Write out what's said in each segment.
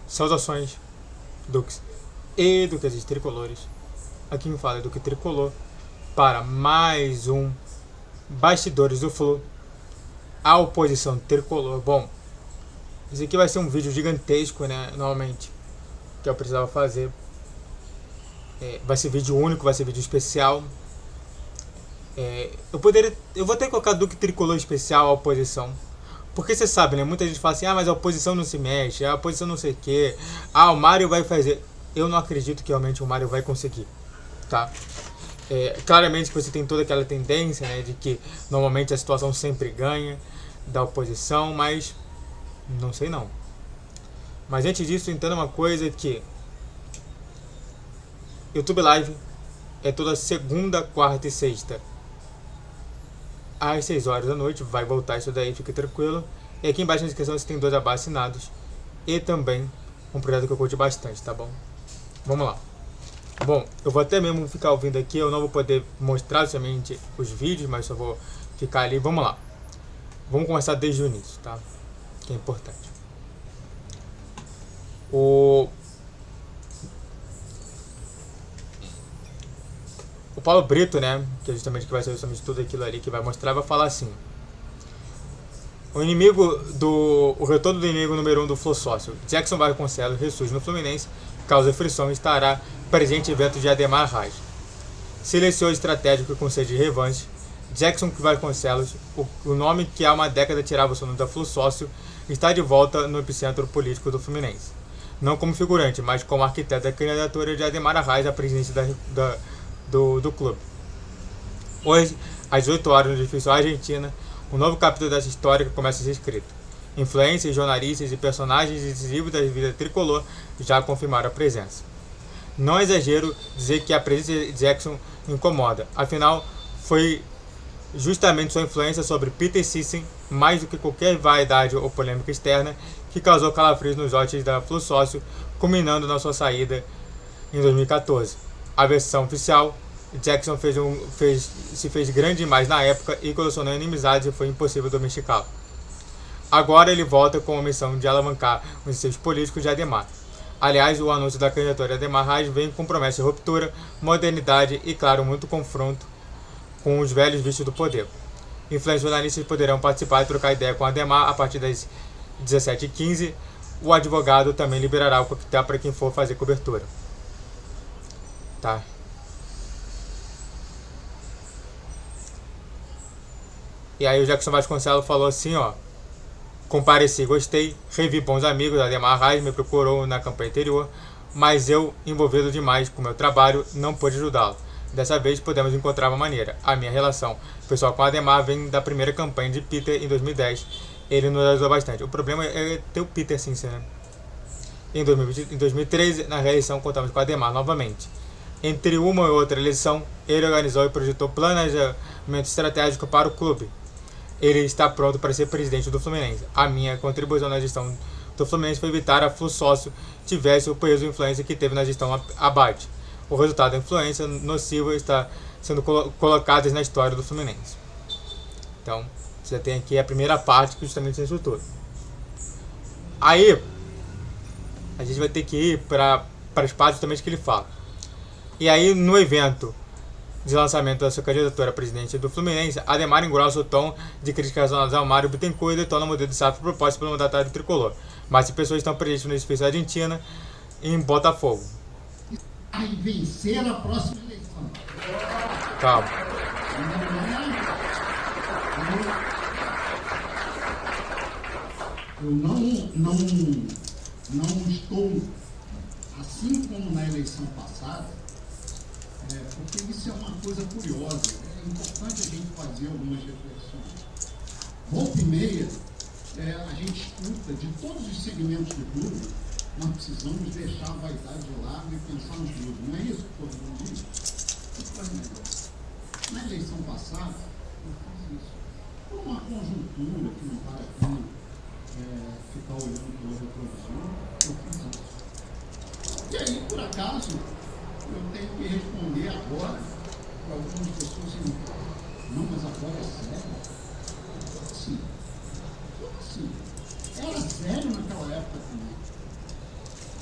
Saudações, Dux e duquesas tricolores. Aqui me fala é Duque Tricolor para mais um Bastidores do Flu. A oposição tricolor. Bom, esse aqui vai ser um vídeo gigantesco, né? Normalmente, que eu precisava fazer. Vai ser vídeo único, vai ser vídeo especial. Eu vou ter que colocar Duque Tricolor especial à oposição. Porque você sabe, né? Muita gente fala assim, mas a oposição não se mexe, a oposição não sei o que. O Mário vai fazer. Eu não acredito que realmente o Mário vai conseguir, tá? Claramente que você tem toda aquela tendência, né? De que normalmente a situação sempre ganha da oposição, mas não sei não. Mas antes disso, entenda uma coisa que YouTube Live é toda segunda, quarta e sexta às 6 horas da noite, vai voltar isso daí, fique tranquilo. E aqui embaixo na descrição você tem 2 abas assinados e também um projeto que eu curti bastante, tá bom? Vamos lá. Bom, eu vou até mesmo ficar ouvindo aqui, eu não vou poder mostrar somente os vídeos, mas só vou ficar ali. Vamos lá. Vamos começar desde o início, tá? Que é importante. O Paulo Brito, né, que é justamente que vai ser justamente tudo aquilo ali que vai mostrar, vai falar assim: o retorno do inimigo número 1 do Flu Sócio, Jackson Vasconcelos, ressurge no Fluminense, causa frição e estará presente em evento de Ademar Reis. Silencioso estratégico com sede de revanche, Jackson Vasconcelos, o nome que há uma década tirava o sono da Flu Sócio, está de volta no epicentro político do Fluminense. Não como figurante, mas como arquiteto da candidatura de Ademar Reis à presidência do clube. Hoje, às 8 horas, no edifício Argentina, um novo capítulo dessa história começa a ser escrito. Influências, jornalistas e personagens decisivos da vida tricolor já confirmaram a presença. Não é exagero dizer que a presença de Jackson incomoda, afinal, foi justamente sua influência sobre Peter Sisson, mais do que qualquer vaidade ou polêmica externa, que causou calafrios nos odds da Flu Sócio, culminando na sua saída em 2014. A versão oficial, Jackson se fez grande demais na época e colecionou inimizades e foi impossível domesticá-lo. Agora ele volta com a missão de alavancar os seus políticos de Ademar. Aliás, o anúncio da candidatura de Ademar Reis vem com promessa de ruptura, modernidade e, claro, muito confronto com os velhos vícios do poder. Influentes jornalistas poderão participar e trocar ideia com Ademar a partir das 17h15. O advogado também liberará o coquetel para quem for fazer cobertura. Tá. E aí o Jackson Vasconcelos falou assim, ó: compareci, gostei, revi bons amigos, Ademar Reis me procurou na campanha anterior, mas eu, envolvido demais com o meu trabalho, não pude ajudá-lo. Dessa vez podemos encontrar uma maneira. A minha relação pessoal com Ademar vem da primeira campanha de Peter em 2010. Ele nos ajudou bastante. O problema é ter o Peter Sisson, né? Em 2013, na reeleição, contamos com Ademar novamente. Entre uma e outra eleição, ele organizou e projetou planejamento estratégico para o clube. Ele está pronto para ser presidente do Fluminense. A minha contribuição na gestão do Fluminense foi evitar a Flu Sócio tivesse o peso e influência que teve na gestão Abate. O resultado da influência nociva está sendo colocadas na história do Fluminense. Então, você já tem aqui a primeira parte que justamente isso tudo. Aí, a gente vai ter que ir para as partes justamente que ele fala. E aí, no evento de lançamento da sua candidatura à presidente do Fluminense, Ademar engrossa o tom de críticas relacionadas ao Mário Bittencourt e detona o modelo de SAF proposto pelo mandatário tricolor. Mas as pessoas estão presentes no edifício Argentina em Botafogo. Vai vencer a próxima eleição. Calma. Eu não estou, assim como na eleição passada, porque isso é uma coisa curiosa. É importante a gente fazer algumas reflexões. Volta e meia, a gente escuta de todos os segmentos do clube: nós precisamos deixar a vaidade de lado e pensar no clube. Não é isso que todo mundo diz? Isso faz melhor. Na eleição passada, eu fiz isso. Por uma conjuntura que não vale a pena ficar olhando pelo retrovisor, eu fiz isso. E aí, por acaso, eu tenho que responder agora para algumas pessoas assim: não, mas agora é sério? Sim. Era sério naquela época também.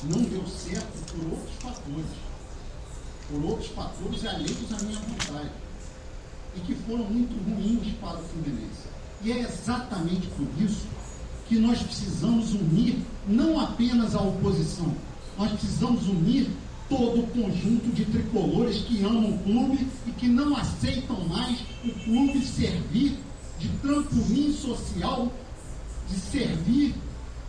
não deu certo por outros alheios à minha vontade, e que foram muito ruins para o Fluminense. E é exatamente por isso que nós precisamos unir não apenas a oposição, nós precisamos unir todo o conjunto de tricolores que amam o clube e que não aceitam mais o clube servir de trampolim social, de servir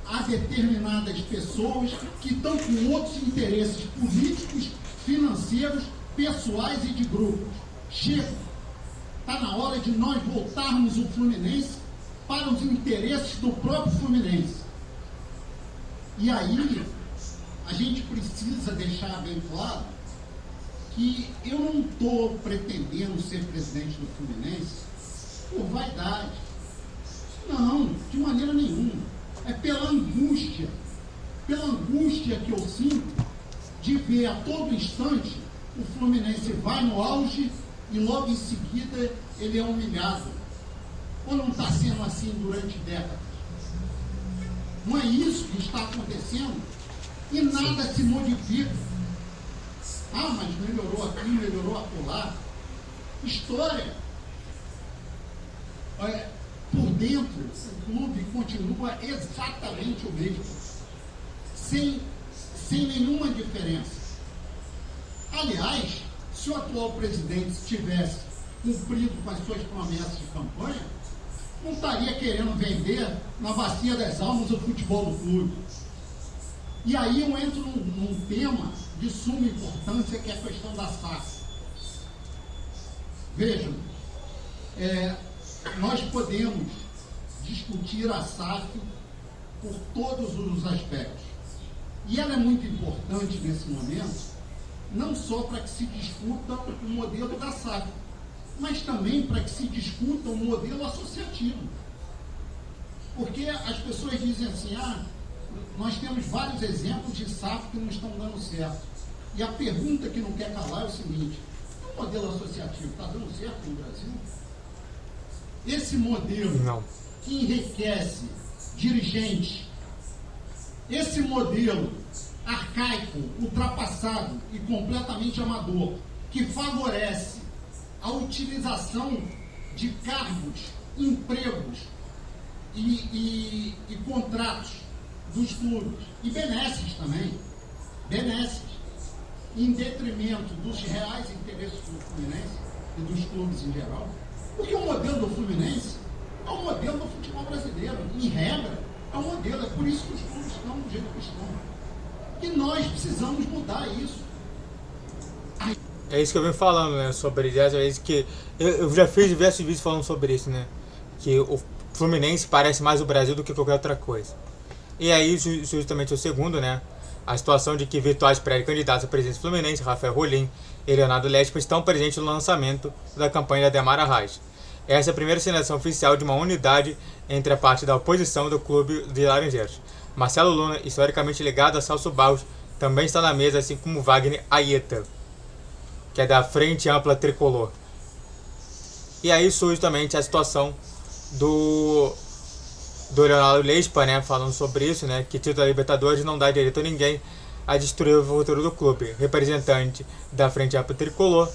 a determinadas pessoas que estão com outros interesses políticos, financeiros, pessoais e de grupos. Chega! Está na hora de nós voltarmos o Fluminense para os interesses do próprio Fluminense. E aí, a gente precisa deixar bem claro que eu não estou pretendendo ser presidente do Fluminense por vaidade. Não, de maneira nenhuma. É pela angústia que eu sinto de ver a todo instante o Fluminense vai no auge e logo em seguida ele é humilhado. Ou não está sendo assim durante décadas? Não é isso que está acontecendo e nada se modifica. Ah, mas melhorou aqui, melhorou acolá. História. Por dentro, o clube continua exatamente o mesmo, sem nenhuma diferença. Aliás, se o atual presidente tivesse cumprido com as suas promessas de campanha, não estaria querendo vender na bacia das almas o futebol do clube. E aí eu entro num tema de suma importância, que é a questão da SAF. Vejam, nós podemos discutir a SAF por todos os aspectos. E ela é muito importante nesse momento, não só para que se discuta o modelo da SAF, mas também para que se discuta o modelo associativo. Porque as pessoas dizem assim, nós temos vários exemplos de SAF que não estão dando certo. E a pergunta que não quer calar é o seguinte: o modelo associativo está dando certo no Brasil? Esse modelo Não. que enriquece dirigentes, esse modelo arcaico, ultrapassado e completamente amador, que favorece a utilização de cargos, empregos e contratos dos clubes, e benesses também, em detrimento dos reais interesses do Fluminense e dos clubes em geral. Porque o modelo do Fluminense é o modelo do futebol brasileiro, em regra, é o modelo, é por isso que os clubes estão do jeito que estão. E nós precisamos mudar isso. É isso que eu venho falando, né, sobre isso, é isso que eu já fiz diversos vídeos falando sobre isso, né, que o Fluminense parece mais o Brasil do que qualquer outra coisa. E aí, justamente o segundo, né, a situação de que virtuais pré-candidatos à presidência do Fluminense, Rafael Rolim e Leonardo Lespa, estão presentes no lançamento da campanha de Ademar Arraes. Essa é a primeira sinalização oficial de uma unidade entre a parte da oposição do clube de Laranjeiras. Marcelo Luna, historicamente ligado a Celso Barros, também está na mesa, assim como Wagner Aieta, que é da Frente Ampla Tricolor. E aí surge justamente a situação do Leonardo Lespa, né, falando sobre isso, né, que título da Libertadores não dá direito a ninguém a destruir o futuro do clube. Representante da Frente Ampla Tricolor,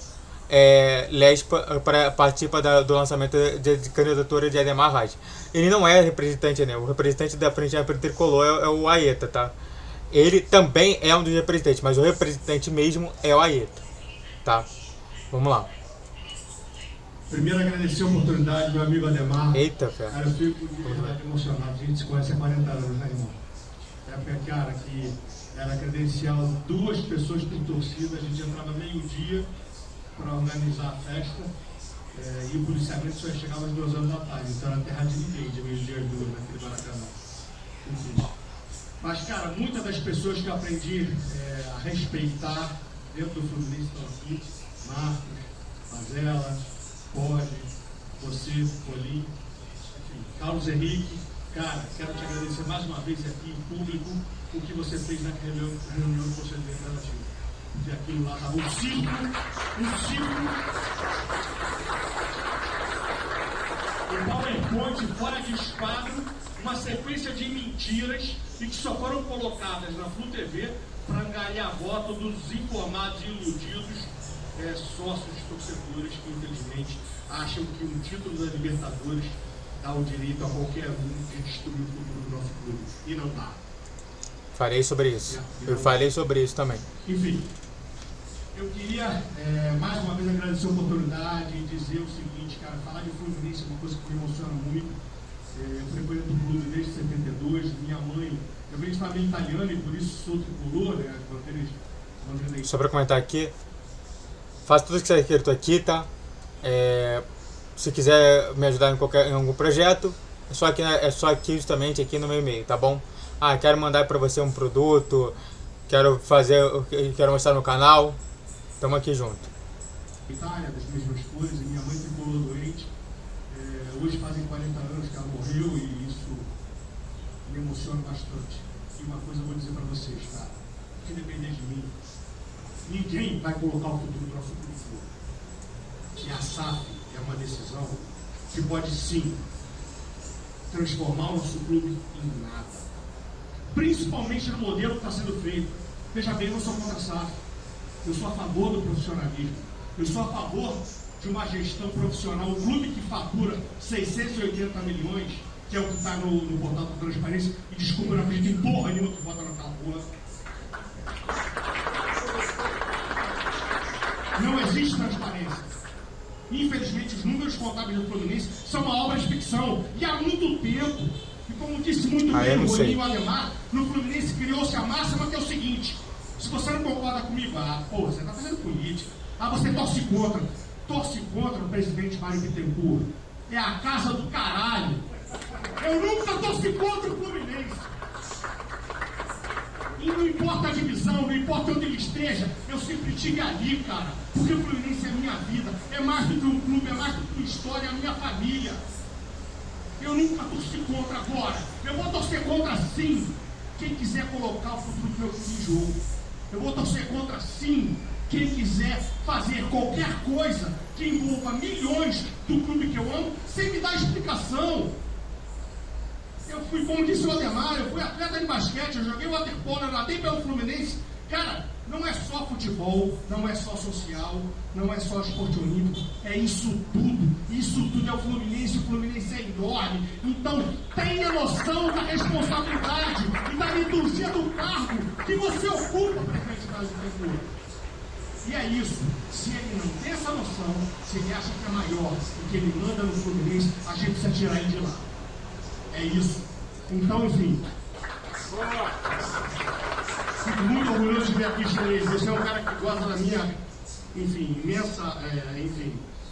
Lespa participa do lançamento de candidatura de Ademar Arraes. Ele não é representante, né, o representante da Frente Ampla Tricolor é o Aieta, tá? Ele também é um dos representantes, mas o representante mesmo é o Aieta, tá? Vamos lá. Primeiro, agradecer a oportunidade, meu amigo Ademar. Eita, cara. Cara, eu fico de verdade emocionado. A gente se conhece há 40 anos, né, irmão? Época, cara, que era credencial 2 pessoas por torcida. A gente entrava meio-dia para organizar a festa e o policiamento só chegava às 2 horas da tarde. Então era terra de ninguém, de meio-dia às 2 naquele Maracanã. Enfim. Mas, cara, muitas das pessoas que eu aprendi a respeitar dentro do Fluminense estão aqui. Marcos, Mazela, Pode, você, Polim, enfim, Carlos Henrique. Cara, quero te agradecer mais uma vez aqui em público o que você fez na reunião do Conselho Deliberativo. Porque aquilo lá estava um ciclo, o PowerPoint fora de esquadro, uma sequência de mentiras e que só foram colocadas na Flu TV para angariar voto dos informados e iludidos sócios torcedores que, infelizmente, acham que um título da Libertadores dá o direito a qualquer um de destruir o futuro do nosso clube. E não dá. Falei sobre isso. Eu falei sobre isso também. Enfim, eu queria mais uma vez agradecer a oportunidade e dizer o seguinte, cara, falar de Fluminense é uma coisa que me emociona muito. Eu frequento o clube desde 72, minha mãe, eu venho de família italiana e por isso sou tricolor, né? Só para comentar aqui, faço tudo que você quer aqui, tá? Se quiser me ajudar em algum projeto, é só aqui justamente aqui no meu e-mail, tá bom? Quero mandar para você um produto, quero mostrar no canal, tamo aqui junto. Itália, das mesmas coisas, minha mãe tricolor doente, hoje fazem 40 anos que ela morreu e isso me emociona bastante. E uma coisa eu vou dizer para vocês, tá? Se depender de mim, ninguém vai colocar o futuro do nosso clube fora. E a SAF é uma decisão que pode sim transformar o nosso clube em nada. Principalmente no modelo que está sendo feito. Veja bem, eu não sou contra a SAF. Eu sou a favor do profissionalismo. Eu sou a favor de uma gestão profissional. Um clube que fatura 680 milhões, que é o que está no portal da transparência, e desculpa, eu não acredito em porra nenhuma que bota naquela porra. Não existe transparência. Infelizmente, os números contábeis do Fluminense são uma obra de ficção. E há muito tempo, e como disse muito bem o Rolinho Alemar, no Fluminense criou-se a máxima que é o seguinte: se você não concorda comigo, você está fazendo política. Você torce contra. Torce contra o presidente Mário Bittencourt. É a casa do caralho. Eu nunca torci contra o Fluminense. E não importa a divisão, não importa onde ele esteja, eu sempre tive ali, cara. Porque o Fluminense é a minha vida. É mais do que um clube, é mais do que uma história, é a minha família. Eu nunca torci contra agora. Eu vou torcer contra sim quem quiser colocar o futuro do meu clube em jogo. Eu vou torcer contra sim quem quiser fazer qualquer coisa que envolva milhões do clube que eu amo, sem me dar explicação. Eu fui, como disse o Ademar, eu fui atleta de basquete, eu joguei waterpolo, eu nadei pelo Fluminense. Cara, não é só futebol, não é só social, não é só esporte olímpico, é isso tudo. Isso tudo é o Fluminense é enorme. Então, tenha noção da responsabilidade e da liturgia do cargo que você ocupa, presidente da Libertadores. E é isso. Se ele não tem essa noção, se ele acha que é maior e que ele manda no Fluminense, a gente precisa tirar ele de lá. É isso. Então, enfim. Fico muito orgulhoso de ver aqui vocês. Você é um cara que gosta da minha, imensa,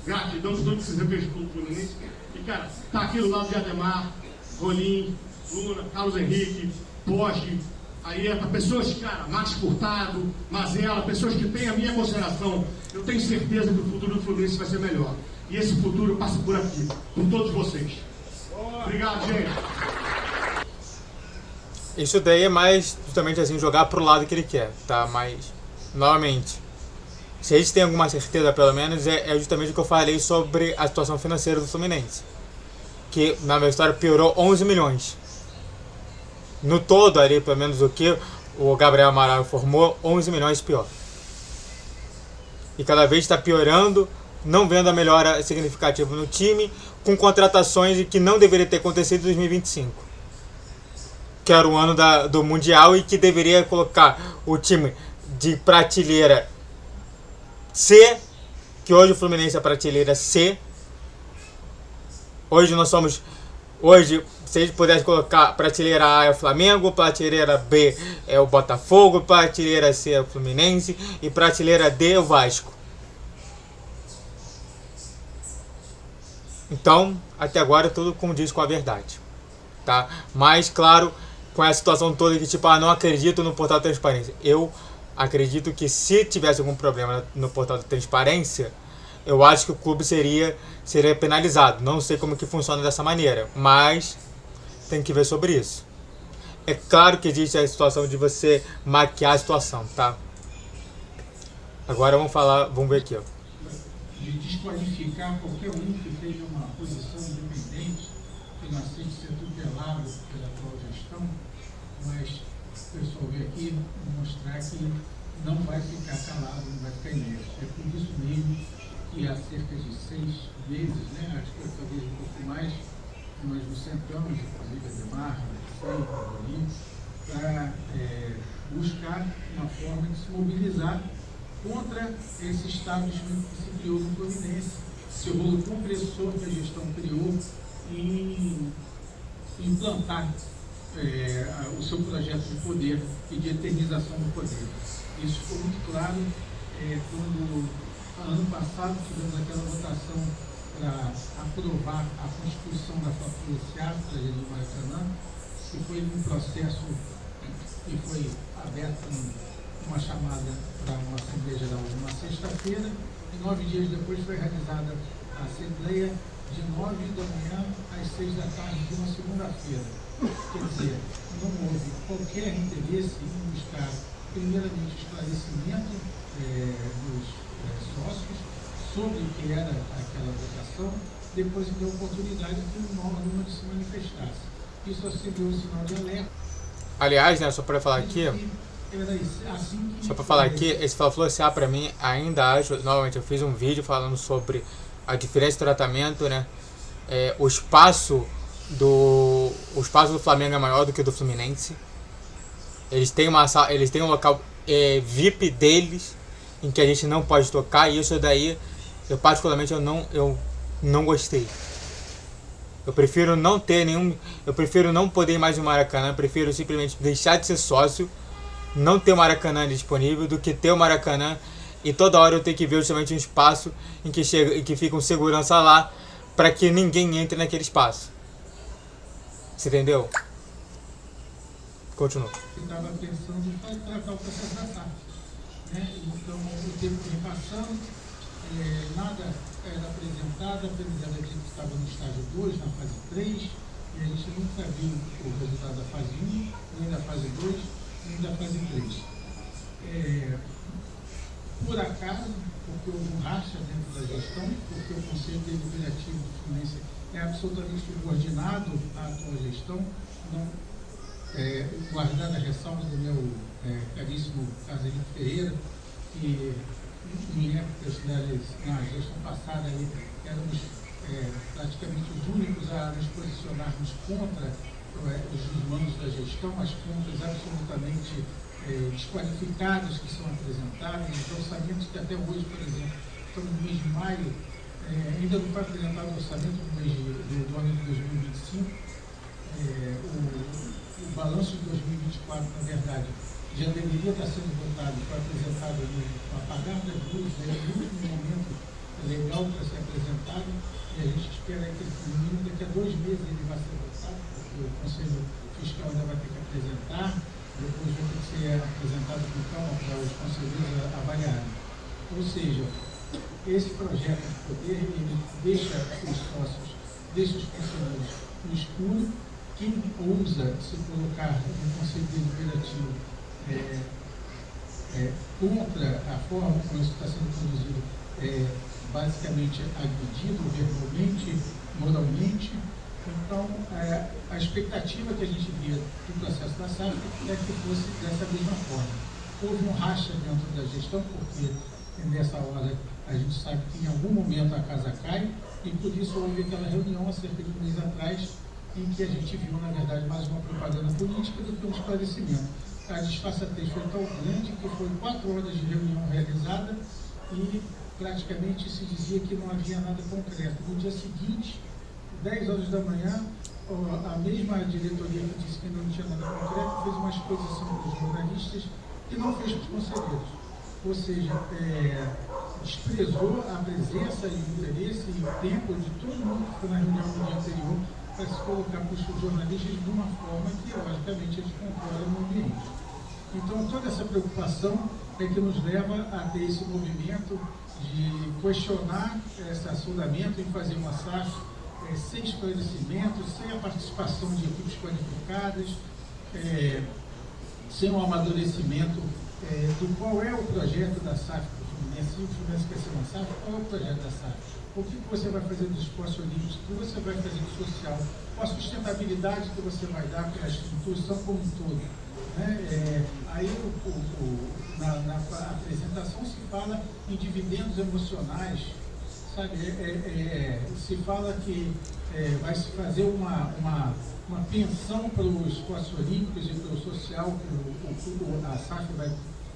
gratidão por tudo que você fez pelo Fluminense. E, cara, tá aqui do lado de Ademar, Rolim, Luna, Carlos Henrique, Poste, Aieta, pessoas, cara, Max Furtado, Mazela, pessoas que têm a minha consideração. Eu tenho certeza que o futuro do Fluminense vai ser melhor. E esse futuro passa por aqui, por todos vocês. Obrigado, gente. Isso daí é mais justamente assim, jogar pro lado que ele quer, tá? Mas, novamente, se a gente tem alguma certeza, pelo menos, é justamente o que eu falei sobre a situação financeira do Fluminense. Que, na minha história, piorou 11 milhões. No todo, ali, pelo menos o que o Gabriel Amaral informou, 11 milhões pior. E cada vez está piorando, não vendo a melhora significativa no time, com contratações que não deveria ter acontecido em 2025. Que era o ano do Mundial e que deveria colocar o time de prateleira C, que hoje o Fluminense é prateleira C. Hoje, se a gente pudesse colocar prateleira A é o Flamengo, prateleira B é o Botafogo, prateleira C é o Fluminense e prateleira D é o Vasco. Então, até agora tudo condiz com a verdade, tá? Mas, claro, com essa situação toda que, tipo, não acredito no portal de transparência. Eu acredito que se tivesse algum problema no portal de transparência, eu acho que o clube seria penalizado. Não sei como que funciona dessa maneira, mas tem que ver sobre isso. É claro que existe a situação de você maquiar a situação, tá? Agora vamos ver aqui, ó. De desqualificar qualquer um que esteja uma posição independente que não aceite ser tutelado pela atual gestão, mas o pessoal veio aqui mostrar que não vai ficar calado, não vai ficar inerte. É por isso mesmo que há cerca de 6 meses, né, acho que talvez um pouco mais, nós nos sentamos, inclusive a Demar, para buscar uma forma de se mobilizar contra esse establishment que se criou no Fluminense, esse rolo compressor que a gestão criou em implantar o seu projeto de poder e de eternização do poder. Isso ficou muito claro quando, ano passado, tivemos aquela votação para aprovar a constituição da fatura Seara do Maracanã, que foi um processo que foi aberto uma chamada para uma Assembleia Geral numa sexta-feira, e 9 dias depois foi realizada a Assembleia de 9 da manhã às 6 da tarde de uma segunda-feira. Quer dizer, não houve qualquer interesse em buscar, primeiramente, esclarecimento dos sócios sobre o que era aquela votação, depois deu oportunidade que o novo número se manifestasse. Isso acendeu um sinal de alerta. Aliás, né, só para falar aqui, esse Fla-Flu-SA para mim ainda acho, novamente eu fiz um vídeo falando sobre a diferença de tratamento, né? O espaço do Flamengo é maior do que o do Fluminense. Eles têm um local VIP deles em que a gente não pode tocar, e isso daí eu particularmente eu não gostei. Eu prefiro não ter nenhum, eu prefiro não poder ir mais no Maracanã, eu prefiro simplesmente deixar de ser sócio, não ter o Maracanã disponível, do que ter o Maracanã e toda hora eu ter que ver justamente um espaço em que fica um segurança lá para que ninguém entre naquele espaço. Você entendeu? Continua. Eu estava pensando em tratar o processo da SAF, né? Então o tempo vem passando, nada era apresentado, apenas era dito que estava no estágio 2, na fase 3, e a gente nunca viu o resultado da fase 1, nem da fase 2, nem da fase 3. Por acaso, porque houve um racha dentro da gestão, porque o Conselho Deliberativo do Fluminense é absolutamente subordinado à atual gestão, não, guardada a ressalva do meu caríssimo Carlos Henrique Ferreira, que em épocas na gestão passada aí, éramos praticamente os únicos a nos posicionarmos contra os desmandos da gestão, as contas absolutamente desqualificadas que são apresentadas. Então, sabemos que até hoje, por exemplo, estamos no mês de maio, ainda não foi apresentado o orçamento do ano de 2025. O balanço de 2024, na verdade, já deveria estar sendo votado, foi apresentado no apagar das luzes, no último momento legal para ser apresentado, e a gente espera que no mínimo daqui a 2 meses ele vai ser votado, porque o Conselho Fiscal ainda vai ter que apresentar, depois vai ter que ser apresentado com calma para os conselheiros avaliarem. Ou seja, esse projeto de poder, ele deixa os sócios, deixa os conselheiros no escuro. Quem ousa se colocar no Conselho Deliberativo contra a forma como isso está sendo conduzido, basicamente agredido verbalmente, moralmente. Então, a expectativa que a gente via do processo da SAF é que fosse dessa mesma forma. Houve um racha dentro da gestão, porque nessa hora a gente sabe que em algum momento a casa cai, e por isso houve aquela reunião há cerca de 1 mês atrás, em que a gente viu, na verdade, mais uma propaganda política do que um esclarecimento. A disfarçatez foi tão grande que foi 4 horas de reunião realizada e praticamente se dizia que não havia nada concreto. No dia seguinte, 10 horas da manhã, a mesma diretoria que disse que não tinha nada concreto fez uma exposição para os jornalistas e não fez para os conselheiros. Ou seja, desprezou a presença e o interesse e o tempo de todo mundo que foi na reunião no dia anterior para se colocar para os jornalistas de uma forma que, logicamente, eles concordam no ambiente. Então, toda essa preocupação é que nos leva a ter esse movimento de questionar esse assoldamento e fazer uma SAF sem esclarecimento, sem a participação de equipes qualificadas, sem um amadurecimento do qual é o projeto da SAF do Fluminense. Se o Fluminense quer ser uma SAF, qual é o projeto da SAF? O que você vai fazer dos esportes olímpicos? O que você vai fazer do social? Qual a sustentabilidade que você vai dar para a instituição como um todo? Né? Aí, na apresentação, se fala em dividendos emocionais, sabe? Se fala que vai se fazer uma pensão para os esportes olímpicos e para o social, que a SAF vai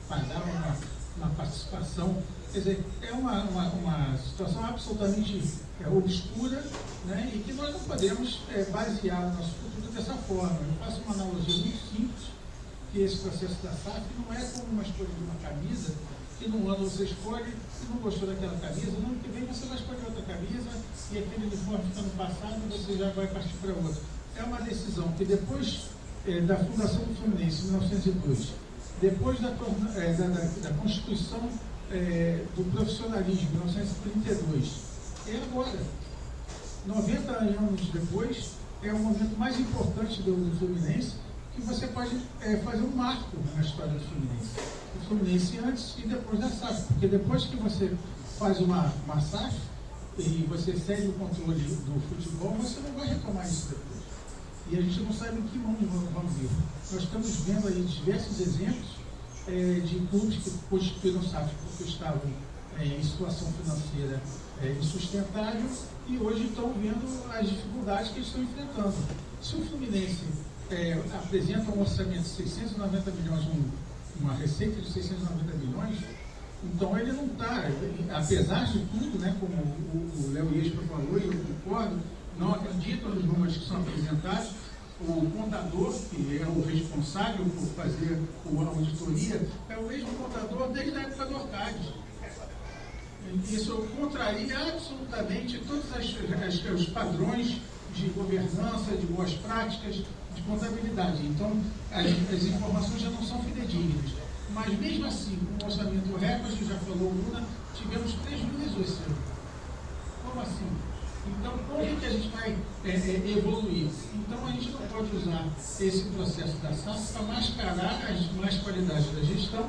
pagar uma participação. Quer dizer, é uma situação absolutamente obscura, né? E que nós não podemos basear o nosso futuro dessa forma. Eu faço uma analogia muito simples, que esse processo da SAF não é como uma escolha de uma camisa, que num ano você escolhe e não gostou daquela camisa, no ano que vem você vai escolher outra camisa e aquele uniforme fica no passado e você já vai partir para outra. É uma decisão que depois da fundação do Fluminense, em 1902, depois da Constituição do profissionalismo, em 1932, é agora. 90 anos depois, é o momento mais importante do Fluminense, que você pode fazer um marco na história do Fluminense. O Fluminense antes e depois da SAF, porque depois que você faz uma SAF e você cede o controle do futebol, você não vai retomar isso depois. E a gente não sabe em que mão vamos vir. Nós estamos vendo aí diversos exemplos de clubes que constituíram SAF porque estavam em situação financeira insustentável e hoje estão vendo as dificuldades que eles estão enfrentando. Se o Fluminense apresenta um orçamento de 690 milhões, uma receita de 690 milhões, então ele não está, apesar de tudo, né, como o Léo Iespa falou, e eu concordo, não acredito nos números que são apresentados. O contador, que é o responsável por fazer a auditoria, é o mesmo contador desde a época do Orcades. Isso contraria absolutamente todos os padrões de governança, de boas práticas, de contabilidade. Então, as informações já não são fidedignas. Mas, mesmo assim, com o orçamento recorde, já falou Luna, tivemos prejuízo esse ano. Como assim? Então, como é que a gente vai evoluir? Então, a gente não pode usar esse processo da SAF para mascarar as más qualidades da gestão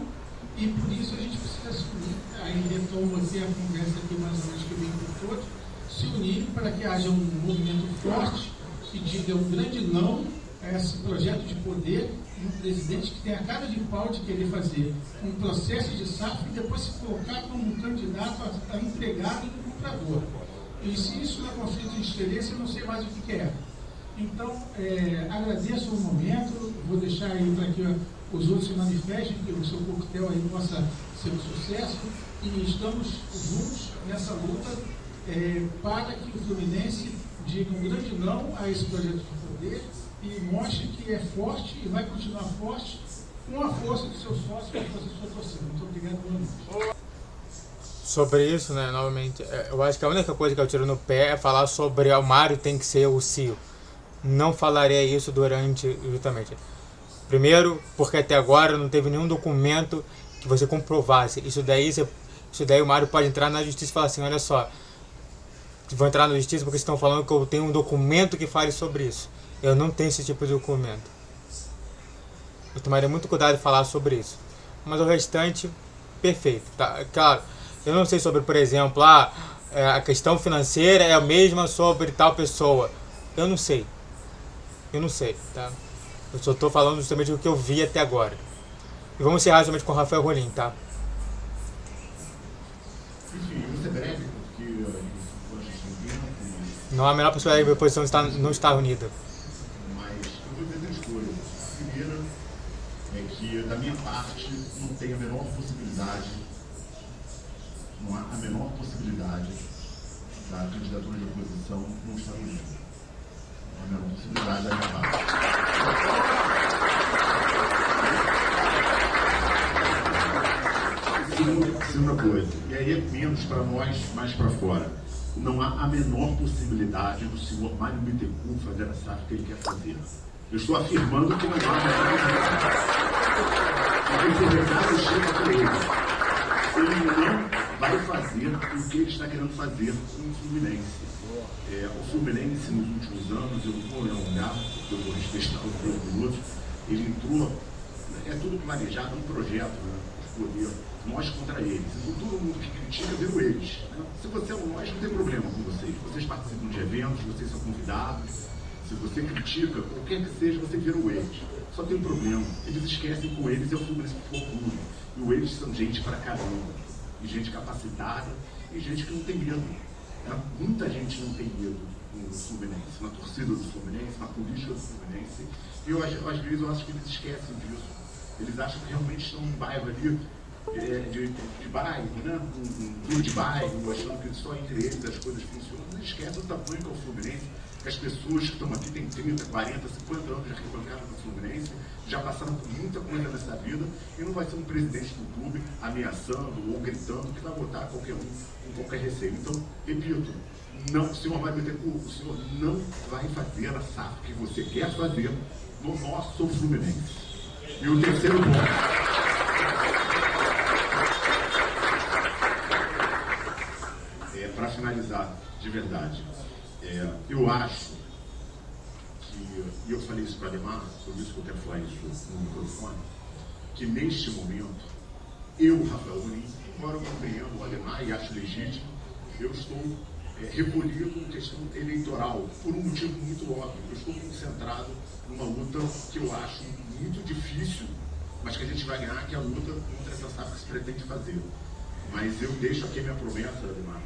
e, por isso, a gente precisa se unir. Aí, retomo aqui a conversa aqui, mais ou menos, que vem por todos, se unir para que haja um movimento forte que diga um grande não a esse projeto de poder de um presidente que tem a cara de pau de querer fazer um processo de SAF e depois se colocar como um candidato a empregado do comprador. E se isso não é conflito de interesse, eu não sei mais o que é. Então, agradeço o momento, vou deixar aí para que os outros se manifestem, que o seu coquetel aí possa ser um sucesso, e estamos juntos nessa luta para que o Fluminense diga um grande não a esse projeto de poder e mostre que é forte e vai continuar forte com a força dos seus sócios e a força da sua torcida. Muito obrigado por isso. Sobre isso, né, novamente, eu acho que a única coisa que eu tiro no pé é falar sobre o Mário tem que ser o CEO. Não falarei isso durante, justamente. Primeiro, porque até agora não teve nenhum documento que você comprovasse. Isso daí o Mário pode entrar na justiça e falar assim, olha só, vou entrar na justiça porque estão falando que eu tenho um documento que fale sobre isso. Eu não tenho esse tipo de documento. Eu tomaria muito cuidado em falar sobre isso. Mas o restante, perfeito. Tá? Claro, eu não sei sobre, por exemplo, a questão financeira é a mesma sobre tal pessoa. Eu não sei. Eu não sei, tá? Eu só estou falando justamente do que eu vi até agora. E vamos encerrar justamente com o Rafael Rolim, tá? Enfim, eu vou ser breve, porque não há a menor possibilidade de a oposição não estar unida. mas eu vou dizer três coisas. A primeira é que, da minha parte, não tem a menor possibilidade, não há a menor possibilidade da candidatura de oposição não estar unida. Não há a menor possibilidade da minha parte. Segunda coisa, e aí é menos para nós, mais para fora. Não há a menor possibilidade do senhor Mário Bittencourt fazer a SAF que ele quer fazer. Eu estou afirmando que não há a menor possibilidade. Porque esse recado chega para ele. Ele não vai fazer o que ele está querendo fazer com o Fluminense. O Fluminense, nos últimos anos, eu não vou me alongar, porque eu vou respeitar o tempo do outro, ele entrou, tudo planejado, um projeto, né, de poder, nós contra eles. Então todo mundo que critica vira o eles. Né? Se você é um nós, não tem problema com vocês. Vocês participam de eventos, vocês são convidados. Se você critica, qualquer que seja, você vira o eles. Só tem um problema, eles esquecem que o eles é o Fluminense futuro. E o eles são gente pra caramba. E gente capacitada, e gente que não tem medo. Né? Muita gente não tem medo no Fluminense, na torcida do Fluminense, na política do Fluminense. E eu, às vezes eu acho que eles esquecem disso. Eles acham que realmente estão num bairro ali, de bairro, né? Um clube de bairro, achando que só entre eles as coisas funcionam. Eles esquecem o tamanho que é o Fluminense, que as pessoas que estão aqui têm 30, 40, 50 anos de arquibancada do Fluminense, já passaram por muita coisa nessa vida, e não vai ser um presidente do clube ameaçando ou gritando que vai votar qualquer um com qualquer receio. Então, repito, não, o senhor vai meter o senhor não vai fazer a SAF que você quer fazer no nosso Fluminense. E o terceiro ponto. Para finalizar, de verdade, eu acho que, e eu falei isso para a Ademar, por isso que eu quero falar isso no microfone, que neste momento, eu, Rafael Rolim, embora eu compreendo o Ademar e acho legítimo, eu estou recolhido em questão eleitoral, por um motivo muito óbvio. Eu estou concentrado numa luta que eu acho muito difícil, mas que a gente vai ganhar, que é a luta contra essa SAF que se pretende fazer. Mas eu deixo aqui a minha promessa, Ademar,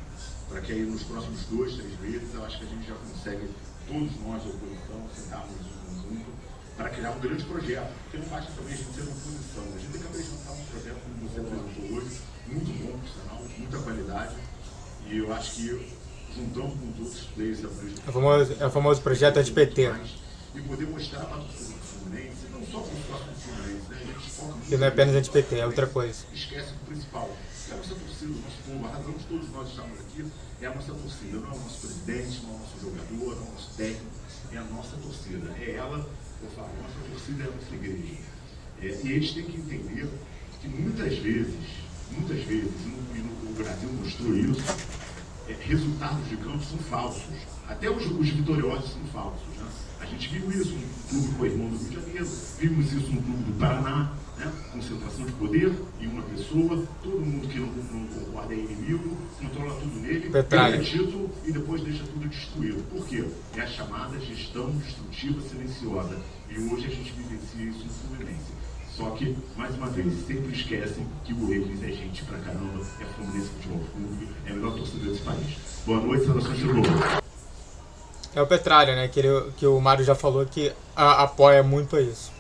para que aí nos próximos 2, 3 meses, eu acho que a gente já consegue, todos nós, a oposição, sentarmos em conjunto para criar um grande projeto. Porque não basta também a gente ser uma oposição, a gente tem que apresentar um projeto, como você apresentou hoje, muito bom, por sinal, muita qualidade, e eu acho que, juntando com todos os players, é o famoso projeto SPT. E poder mostrar para o Fluminense, não só para o próximo Fluminense, né? A gente foca muito. Que não é apenas SPT, é outra coisa. Esquece o principal. É a nossa torcida, o nosso povo, a razão de todos nós estarmos aqui é a nossa torcida, não é o nosso presidente, não é o nosso jogador, não é o nosso técnico, é a nossa torcida. É ela, eu falo, a nossa torcida é a nossa igreja. E eles têm que entender que muitas vezes, e o Brasil mostrou isso, resultados de campo são falsos. Até os vitoriosos são falsos. Né? A gente viu isso no clube com o irmão do Rio de Janeiro, vimos isso no clube do Paraná, né? Concentração de poder em uma pessoa, todo mundo que não concorda é inimigo, controla tudo nele, ganha título e depois deixa tudo destruído. Por quê? É a chamada gestão destrutiva silenciosa. E hoje a gente vivencia isso no Fluminense. Só que, mais uma vez, sempre esquecem que o eles é gente pra caramba, é Fluminense Futebol Clube, é a melhor torcida desse país. Boa noite, saudações de novo. É o Petralha, né? Que o Mário já falou que apoia muito a isso.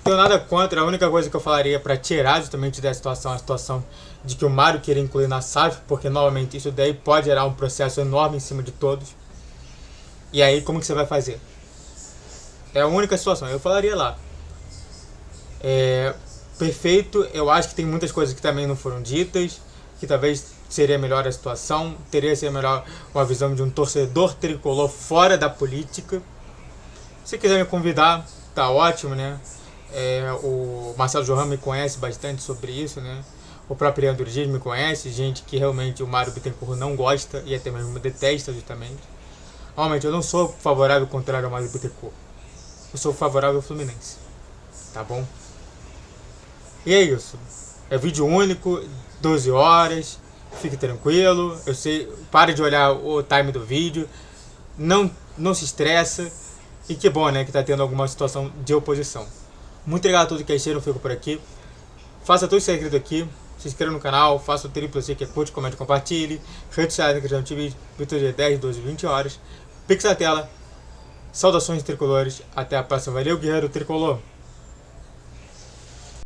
Não tenho nada contra, a única coisa que eu falaria para tirar justamente dessa situação, a situação de que o Mário queria incluir na SAF, porque novamente isso daí pode gerar um processo enorme em cima de todos. E aí como que você vai fazer? É a única situação, eu falaria lá. Perfeito, eu acho que tem muitas coisas que também não foram ditas, que talvez seria melhor a situação, teria sido melhor uma visão de um torcedor tricolor fora da política. Se quiser me convidar, tá ótimo, né? O Marcelo Johan me conhece bastante sobre isso, né? O próprio Leandro Dias me conhece, gente que realmente o Mário Bittencourt não gosta e até mesmo detesta justamente. Realmente, eu não sou favorável ao contrário ao Mário Bittencourt. Eu sou favorável ao Fluminense. Tá bom? E é isso. É vídeo único, 12 horas. Fique tranquilo. Eu sei, pare de olhar o time do vídeo. Não se estressa. E que bom, né, que tá tendo alguma situação de oposição. Muito obrigado a todos que assistiram, fico por aqui. Faça tudo isso inscrito aqui. Se inscreva no canal, faça o triplo C que é curte, comente, compartilhe. Redes sociais da Cristiano TV, Vitor G 10, 12, 20 horas. Pix na tela. Saudações tricolores. Até a próxima. Valeu, guerreiro tricolor.